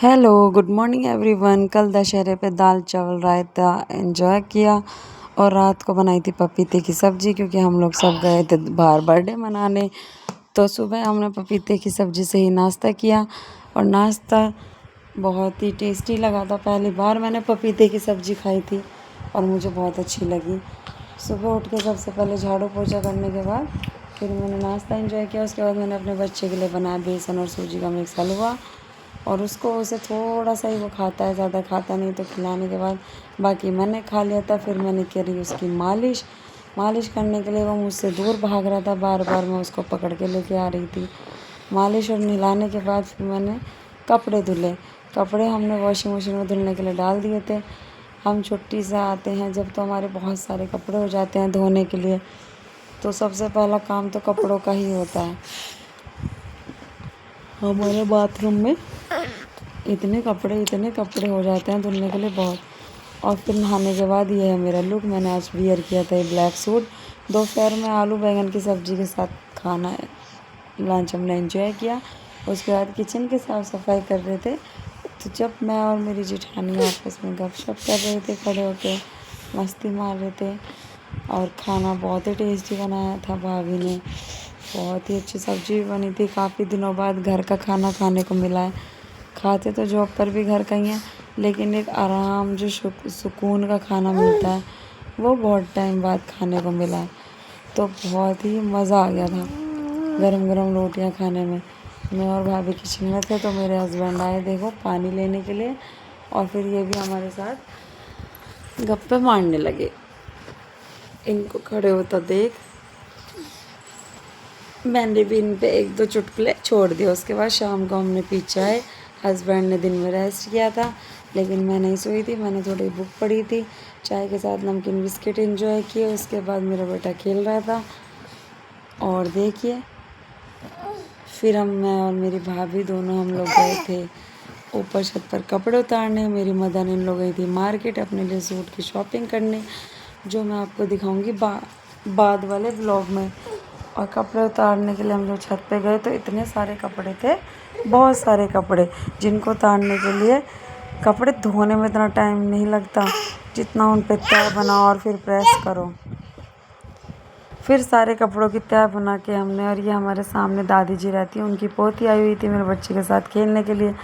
Hello good morning everyone. कल दशहरे पे दाल चावल रायता एंजॉय किया और रात को बनाई थी पपीते की सब्ज़ी, क्योंकि हम लोग सब गए थे बाहर बर्थडे मनाने। तो सुबह हमने पपीते की सब्ज़ी से ही नाश्ता किया और नाश्ता बहुत ही टेस्टी लगा था। पहली बार मैंने पपीते की सब्ज़ी खाई थी और मुझे बहुत अच्छी लगी। सुबह उठ के सबसे पहले झाड़ू पोछा करने के बाद फिर मैंने नाश्ता एंजॉय किया। उसके बाद मैंने अपने बच्चे के लिए बनाया बेसन और सूजी का मिक्स हलवा, और उसको उसे थोड़ा सा ही वो खाता है, ज़्यादा खाता नहीं। तो खिलाने के बाद बाकी मैंने खा लिया था। फिर मैंने करी उसकी मालिश करने के लिए वो मुझसे दूर भाग रहा था, बार बार मैं उसको पकड़ के लेके आ रही थी। मालिश और नहलाने के बाद फिर मैंने कपड़े धुले। कपड़े हमने वॉशिंग मशीन में धुलने के लिए डाल दिए थे। हम छुट्टी से आते हैं जब तो हमारे बहुत सारे कपड़े हो जाते हैं धोने के लिए, तो सबसे पहला काम तो कपड़ों का ही होता है। हमारे बाथरूम में इतने कपड़े हो जाते हैं धुलने के लिए बहुत। और फिर नहाने के बाद ये है मेरा लुक। मैंने आज वियर किया था ये ब्लैक सूट। दोपहर में आलू बैंगन की सब्ज़ी के साथ खाना है, लंच हमने एंजॉय किया। उसके बाद किचन की साफ़ सफाई कर रहे थे, तो जब मैं और मेरी जेठानी आपस में गपशप कर रहे थे, खड़े होके मस्ती मार रहे थे। और खाना बहुत ही टेस्टी बनाया था भाभी ने, बहुत ही अच्छी सब्ज़ी भी बनी थी। काफ़ी दिनों बाद घर का खाना खाने को मिला है। खाते तो जॉब पर भी घर का ही है, लेकिन एक आराम जो सुकून का खाना मिलता है वो बहुत टाइम बाद खाने को मिला है। तो बहुत ही मज़ा आ गया था गरम गरम रोटियां खाने में। मैं और भाभी किचन में थे तो मेरे हस्बैंड आए देखो पानी लेने के लिए, और फिर ये भी हमारे साथ गप्पे मारने लगे। इनको खड़े होता देख मैंने भी इन पे एक दो चुटकुले छोड़ दिए। उसके बाद शाम को हमने पी चाय। हस्बैंड ने दिन में रेस्ट किया था, लेकिन मैं नहीं सोई थी, मैंने थोड़ी बुक पढ़ी थी। चाय के साथ नमकीन बिस्किट एंजॉय किए। उसके बाद मेरा बेटा खेल रहा था और देखिए फिर मैं और मेरी भाभी दोनों हम लोग गए थे ऊपर छत पर कपड़े उतारने। मेरी मदर इन लोग गई थी मार्केट अपने लिए सूट की शॉपिंग करने, जो मैं आपको दिखाऊंगी बाद वाले ब्लॉग में। और कपड़े उतारने के लिए हम लोग छत पे गए तो इतने सारे कपड़े थे, बहुत सारे कपड़े, जिनको उतारने के लिए कपड़े धोने में इतना टाइम नहीं लगता जितना उन पे तह बनाओ और फिर प्रेस करो। फिर सारे कपड़ों की तह बना के हमने, और ये हमारे सामने दादी जी रहती हैं, उनकी पोती आई हुई थी मेरे बच्चे के साथ खेलने के लिए,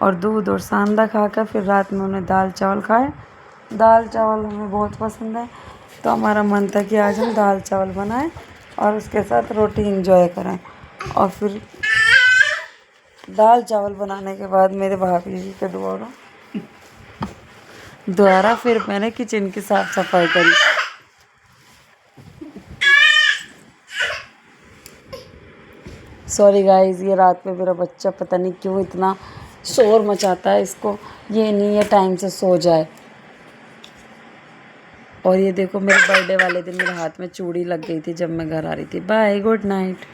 और दूध और सांदा खाकर फिर रात में उन्हें दाल चावल खाए। दाल चावल हमें बहुत पसंद है, तो हमारा मन था कि आज हम दाल चावल बनाएं और उसके साथ रोटी एंजॉय करें। और फिर दाल चावल बनाने के बाद मेरे भाभी जी के द्वारा फिर मैंने किचन की साफ सफाई करी। सॉरी गाइस, ये रात में मेरा बच्चा पता नहीं क्यों इतना शोर मचाता है, इसको ये नहीं है टाइम से सो जाए। और ये देखो मेरे बर्थडे वाले दिन मेरे हाथ में चूड़ी लग गई थी जब मैं घर आ रही थी। Bye, good night.